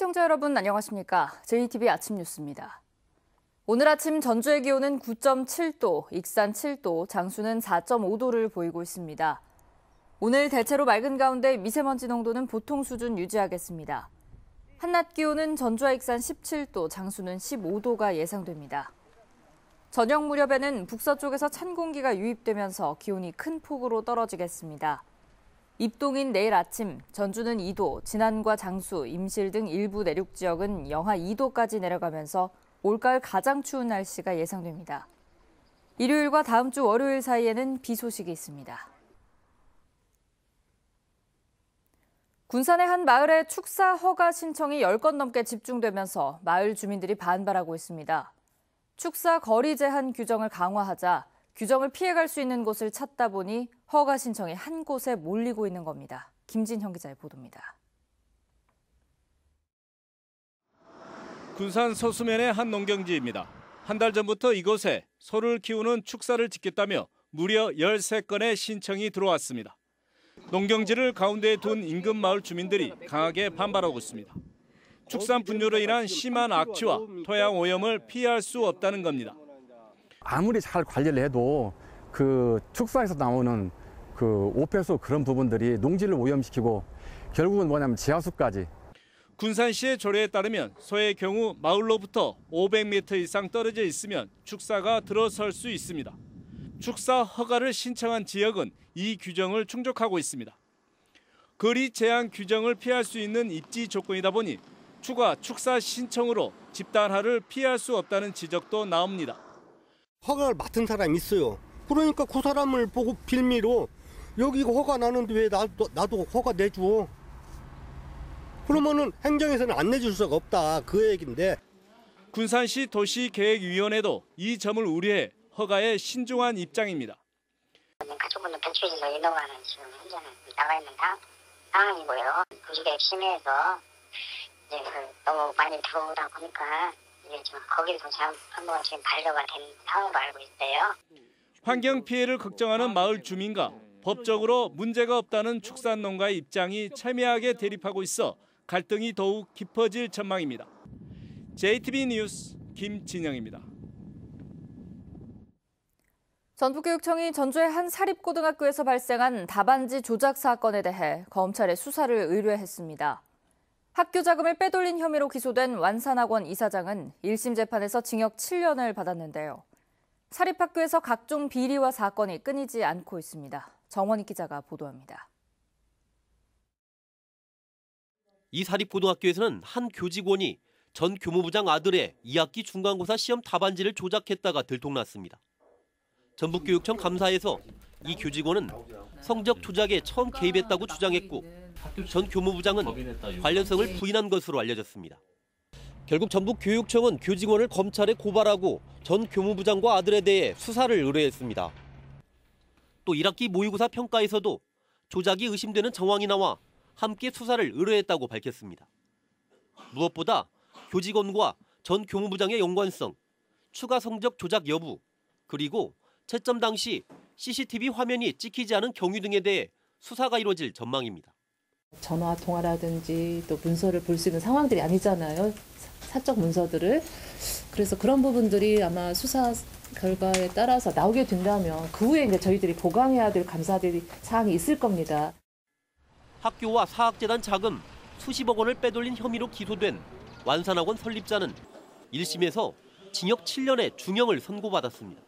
시청자 여러분 안녕하십니까? JTBC 아침 뉴스입니다. 오늘 아침 전주의 기온은 9.7도, 익산 7도, 장수는 4.5도를 보이고 있습니다. 오늘 대체로 맑은 가운데 미세먼지 농도는 보통 수준 유지하겠습니다. 한낮 기온은 전주와 익산 17도, 장수는 15도가 예상됩니다. 저녁 무렵에는 북서쪽에서 찬 공기가 유입되면서 기온이 큰 폭으로 떨어지겠습니다. 입동인 내일 아침, 전주는 2도, 진안과 장수, 임실 등 일부 내륙 지역은 영하 2도까지 내려가면서 올가을 가장 추운 날씨가 예상됩니다. 일요일과 다음 주 월요일 사이에는 비 소식이 있습니다. 군산의 한 마을에 축사 허가 신청이 10건 넘게 집중되면서 마을 주민들이 반발하고 있습니다. 축사 거리 제한 규정을 강화하자 규정을 피해갈 수 있는 곳을 찾다 보니 허가 신청이 한 곳에 몰리고 있는 겁니다. 김진형 기자의 보도입니다. 군산 서수면의 한 농경지입니다. 한 달 전부터 이곳에 소를 키우는 축사를 짓겠다며 무려 13건의 신청이 들어왔습니다. 농경지를 가운데에 둔 인근 마을 주민들이 강하게 반발하고 있습니다. 축산 분뇨로 인한 심한 악취와 토양 오염을 피할 수 없다는 겁니다. 아무리 잘 관리를 해도 그 축사에서 나오는 그 오폐수 그런 부분들이 농지를 오염시키고 결국은 뭐냐면 지하수까지. 군산시의 조례에 따르면 소의 경우 마을로부터 500m 이상 떨어져 있으면 축사가 들어설 수 있습니다. 축사 허가를 신청한 지역은 이 규정을 충족하고 있습니다. 거리 제한 규정을 피할 수 있는 입지 조건이다 보니 추가 축사 신청으로 집단화를 피할 수 없다는 지적도 나옵니다. 허가를 맡은 사람이 있어요. 그러니까 그 사람을 보고 빌미로 여기 허가 나는데 왜 나도 허가 내줘. 그러면은 행정에서는 안 내줄 수가 없다. 그 얘기인데. 군산시 도시계획위원회도 이 점을 우려해 허가에 신중한 입장입니다. 가축분들 배출지서 인허가는 지금 현재는 나가 있는 상황이고요. 도시계획 심의에서 이제 너무 많이 들어오다 보니까 이게 지금 거기서 한번 지금 반려가 된 상황으로 알고 있어요. 환경 피해를 걱정하는 마을 주민과 법적으로 문제가 없다는 축산농가의 입장이 첨예하게 대립하고 있어 갈등이 더욱 깊어질 전망입니다. JTBC 뉴스 김진영입니다. 전북교육청이 전주의 한 사립고등학교에서 발생한 답안지 조작 사건에 대해 검찰에 수사를 의뢰했습니다. 학교 자금을 빼돌린 혐의로 기소된 완산학원 이사장은 1심 재판에서 징역 7년을 받았는데요. 사립학교에서 각종 비리와 사건이 끊이지 않고 있습니다. 정원익 기자가 보도합니다. 이 사립고등학교에서는 한 교직원이 전 교무부장 아들의 2학기 중간고사 시험 답안지를 조작했다가 들통났습니다. 전북교육청 감사에서 이 교직원은 성적 조작에 처음 개입했다고 주장했고 전 교무부장은 관련성을 부인한 것으로 알려졌습니다. 결국 전북교육청은 교직원을 검찰에 고발하고 전 교무부장과 아들에 대해 수사를 의뢰했습니다. 또 1학기 모의고사 평가에서도 조작이 의심되는 정황이 나와 함께 수사를 의뢰했다고 밝혔습니다. 무엇보다 교직원과 전 교무부장의 연관성, 추가 성적 조작 여부, 그리고 채점 당시 CCTV 화면이 찍히지 않은 경위 등에 대해 수사가 이루어질 전망입니다. 전화 통화라든지 또 문서를 볼 수 있는 상황들이 아니잖아요. 사적 문서들을. 그래서 그런 부분들이 아마 수사 결과에 따라서 나오게 된다면 그 후에 이제 저희들이 보강해야 될 감사될 사항이 있을 겁니다. 학교와 사학재단 자금 수십억 원을 빼돌린 혐의로 기소된 완산학원 설립자는 1심에서 징역 7년의 중형을 선고받았습니다.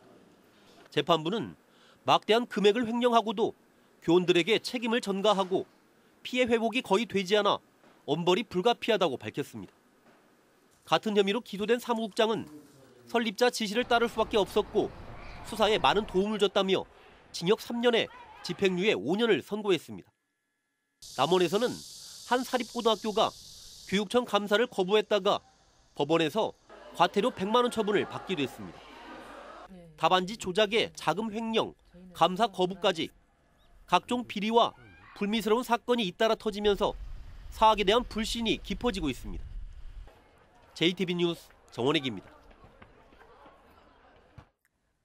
재판부는 막대한 금액을 횡령하고도 교원들에게 책임을 전가하고 피해 회복이 거의 되지 않아 엄벌이 불가피하다고 밝혔습니다. 같은 혐의로 기소된 사무국장은 설립자 지시를 따를 수밖에 없었고 수사에 많은 도움을 줬다며 징역 3년에 집행유예 5년을 선고했습니다. 남원에서는 한 사립고등학교가 교육청 감사를 거부했다가 법원에서 과태료 100만 원 처분을 받기도 했습니다. 답안지 조작에 자금 횡령, 감사 거부까지 각종 비리와 불미스러운 사건이 잇따라 터지면서 사학에 대한 불신이 깊어지고 있습니다. JTBC 뉴스 정원익입니다.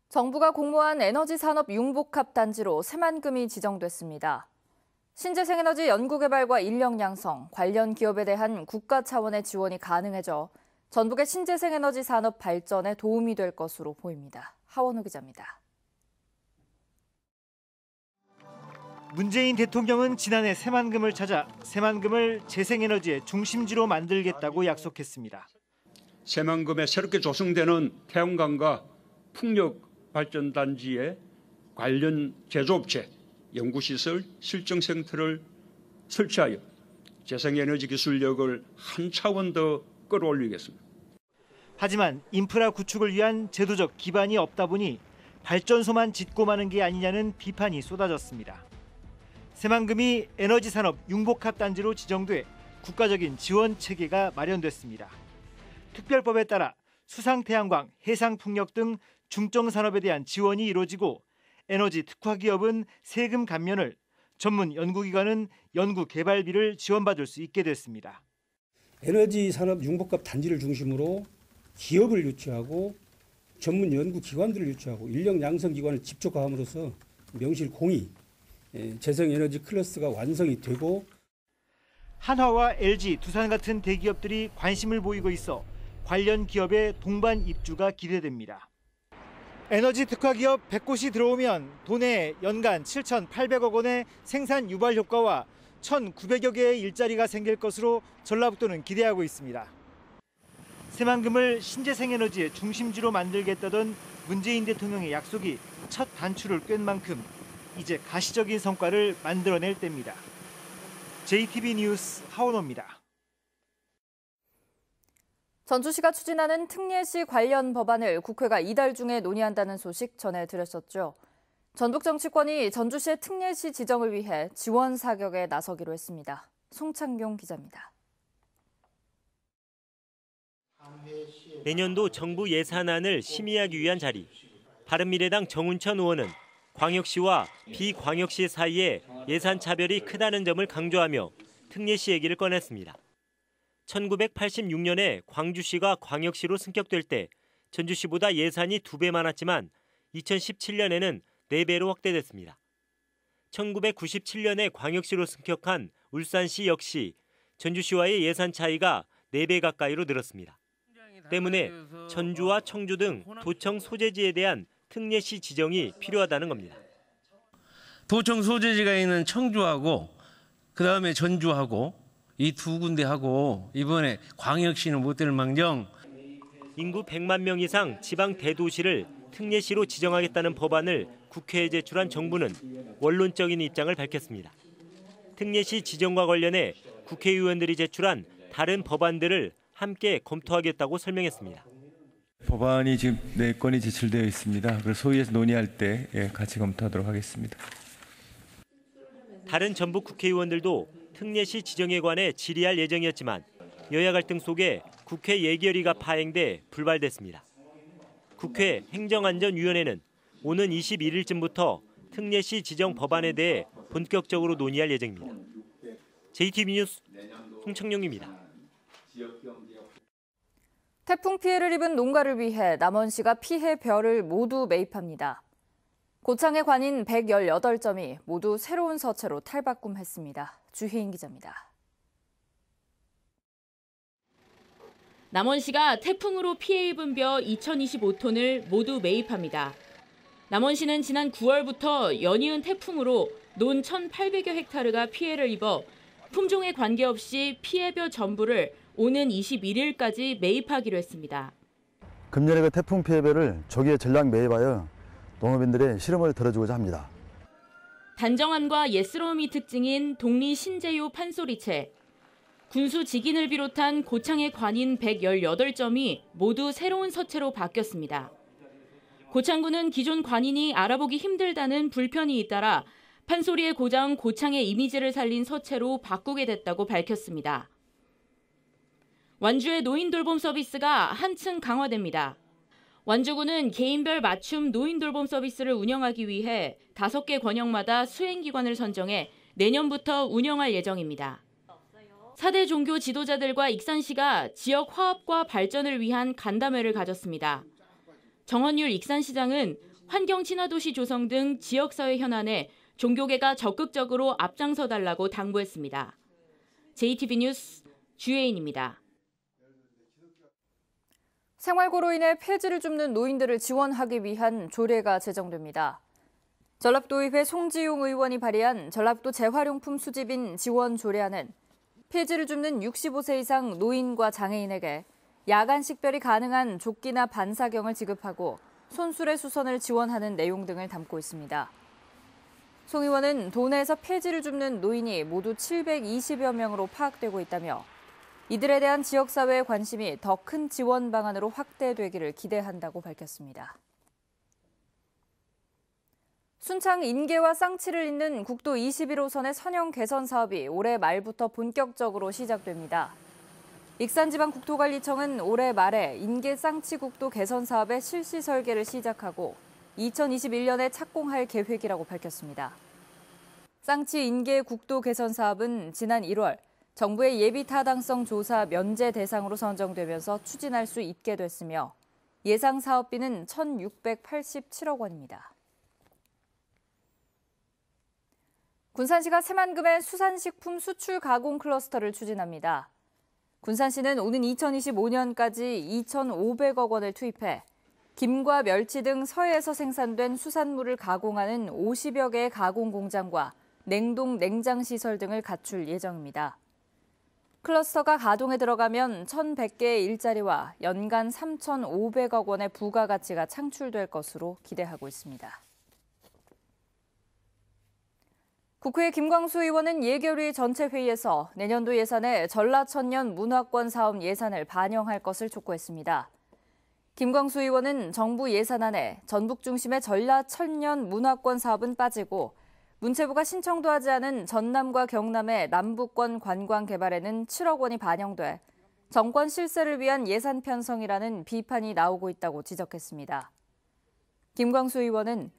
정부가 공모한 에너지 산업 융복합 단지로 새만금이 지정됐습니다. 신재생에너지 연구개발과 인력 양성, 관련 기업에 대한 국가 차원의 지원이 가능해져 전북의 신재생에너지 산업 발전에 도움이 될 것으로 보입니다. 하원우 기자입니다. 문재인 대통령은 지난해 새만금을 찾아 새만금을 재생에너지의 중심지로 만들겠다고 약속했습니다. 새만금에 새롭게 조성되는 태양광과 풍력발전단지의 관련 제조업체, 연구시설, 실증센터를 설치하여 재생에너지 기술력을 한 차원 더 끌어올리겠습니다. 하지만 인프라 구축을 위한 제도적 기반이 없다 보니 발전소만 짓고 마는 게 아니냐는 비판이 쏟아졌습니다. 새만금이 에너지산업 융복합단지로 지정돼 국가적인 지원 체계가 마련됐습니다. 특별법에 따라 수상태양광, 해상풍력 등 중점산업에 대한 지원이 이루어지고 에너지 특화기업은 세금 감면을, 전문 연구기관은 연구개발비를 지원받을 수 있게 됐습니다. 에너지 산업 융복합 단지를 중심으로 기업을 유치하고 전문 연구기관들을 유치하고 인력 양성 기관을 집적화함으로써 명실공히 재생에너지 클러스터가 완성이 되고 한화와 LG, 두산 같은 대기업들이 관심을 보이고 있어 관련 기업의 동반 입주가 기대됩니다. 에너지 특화 기업 100곳이 들어오면 도내에 연간 7,800억 원의 생산 유발 효과와 1,900여 개의 일자리가 생길 것으로 전라북도는 기대하고 있습니다. 새만금을 신재생에너지의 중심지로 만들겠다던 문재인 대통령의 약속이 첫 단추를 꿰는 만큼 이제 가시적인 성과를 만들어낼 때입니다. JTB 뉴스 하원호입니다. 전주시가 추진하는 특례시 관련 법안을 국회가 이달 중에 논의한다는 소식 전해드렸었죠. 전북 정치권이 전주시의 특례시 지정을 위해 지원 사격에 나서기로 했습니다. 송창용 기자입니다. 내년도 정부 예산안을 심의하기 위한 자리. 바른미래당 정운천 의원은 광역시와 비광역시 사이에 예산 차별이 크다는 점을 강조하며 특례시 얘기를 꺼냈습니다. 1986년에 광주시가 광역시로 승격될 때 전주시보다 예산이 2배 많았지만 2017년에는 4배로 확대됐습니다. 1997년에 광역시로 승격한 울산시 역시 전주시와의 예산 차이가 4배 가까이로 늘었습니다. 때문에 전주와 청주 등 도청 소재지에 대한 특례시 지정이 필요하다는 겁니다. 도청 소재지가 있는 청주하고 그다음에 전주하고 이 두 군데하고 이번에 광역시는 못 될 망정 인구 100만 명 이상 지방 대도시를 특례시로 지정하겠다는 법안을 국회에 제출한 정부는 원론적인 입장을 밝혔습니다. 특례시 지정과 관련해 국회의원들이 제출한 다른 법안들을 함께 검토하겠다고 설명했습니다. 법안이 지금 4건이 제출되어 있습니다. 그래서 소위에서 논의할 때 같이 검토하도록 하겠습니다. 다른 전북 국회의원들도 특례시 지정에 관해 질의할 예정이었지만 여야 갈등 속에 국회 예결위가 파행돼 불발됐습니다. 국회 행정안전위원회는 오는 21일쯤부터 특례시 지정 법안에 대해 본격적으로 논의할 예정입니다. JTB 뉴스 송창용입니다. 태풍 피해를 입은 농가를 위해 남원시가 피해 벼를 모두 매입합니다. 고창의 관인 118점이 모두 새로운 서체로 탈바꿈했습니다. 주희인 기자입니다. 남원시가 태풍으로 피해 입은 벼 2025톤을 모두 매입합니다. 남원시는 지난 9월부터 연이은 태풍으로 논 1,800여 헥타르가 피해를 입어 품종에 관계없이 피해벼 전부를 오는 21일까지 매입하기로 했습니다. 금년에 그 태풍 피해벼를 조기에 전량 매입하여 농업인들의 시름을 덜어주고자 합니다. 단정함과 예스러움이 특징인 독리 신재요 판소리채, 군수 직인을 비롯한 고창의 관인 118점이 모두 새로운 서체로 바뀌었습니다. 고창군은 기존 관인이 알아보기 힘들다는 불편이 잇따라 판소리의 고장 고창의 이미지를 살린 서체로 바꾸게 됐다고 밝혔습니다. 완주의 노인 돌봄 서비스가 한층 강화됩니다. 완주군은 개인별 맞춤 노인 돌봄 서비스를 운영하기 위해 5개 권역마다 수행기관을 선정해 내년부터 운영할 예정입니다. 4대 종교 지도자들과 익산시가 지역 화합과 발전을 위한 간담회를 가졌습니다. 정헌율 익산시장은 환경 친화도시 조성 등 지역사회 현안에 종교계가 적극적으로 앞장서 달라고 당부했습니다. JTB 뉴스 주혜인입니다. 생활고로 인해 폐지를 줍는 노인들을 지원하기 위한 조례가 제정됩니다. 전라도의회 송지용 의원이 발의한 전라도 재활용품 수집인 지원 조례안은 폐지를 줍는 65세 이상 노인과 장애인에게 야간 식별이 가능한 조끼나 반사경을 지급하고 손수레 수선을 지원하는 내용 등을 담고 있습니다. 송 의원은 도내에서 폐지를 줍는 노인이 모두 720여 명으로 파악되고 있다며 이들에 대한 지역사회의 관심이 더 큰 지원 방안으로 확대되기를 기대한다고 밝혔습니다. 순창 인계와 쌍치를 잇는 국도 21호선의 선형 개선 사업이 올해 말부터 본격적으로 시작됩니다. 익산지방국토관리청은 올해 말에 인계 쌍치 국도 개선 사업의 실시 설계를 시작하고 2021년에 착공할 계획이라고 밝혔습니다. 쌍치 인계 국도 개선 사업은 지난 1월 정부의 예비 타당성 조사 면제 대상으로 선정되면서 추진할 수 있게 됐으며 예상 사업비는 1,687억 원입니다. 군산시가 새만금의 수산식품 수출 가공 클러스터를 추진합니다. 군산시는 오는 2025년까지 2,500억 원을 투입해 김과 멸치 등 서해에서 생산된 수산물을 가공하는 50여 개의 가공 공장과 냉동 냉장 시설 등을 갖출 예정입니다. 클러스터가 가동에 들어가면 1,100개의 일자리와 연간 3,500억 원의 부가가치가 창출될 것으로 기대하고 있습니다. 국회 김광수 의원은 예결위 전체 회의에서 내년도 예산에 전라천년 문화권 사업 예산을 반영할 것을 촉구했습니다. 김광수 의원은 정부 예산안에 전북 중심의 전라천년 문화권 사업은 빠지고 문체부가 신청도 하지 않은 전남과 경남의 남부권 관광 개발에는 7억 원이 반영돼 정권 실세를 위한 예산 편성이라는 비판이 나오고 있다고 지적했습니다. 김광수 의원은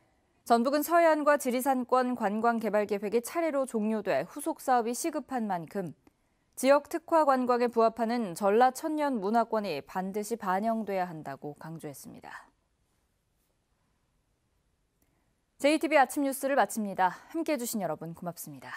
전북은 서해안과 지리산권 관광 개발 계획이 차례로 종료돼 후속 사업이 시급한 만큼 지역 특화 관광에 부합하는 전라천년 문화권이 반드시 반영돼야 한다고 강조했습니다. JTB 아침 뉴스를 마칩니다. 함께해 주신 여러분 고맙습니다.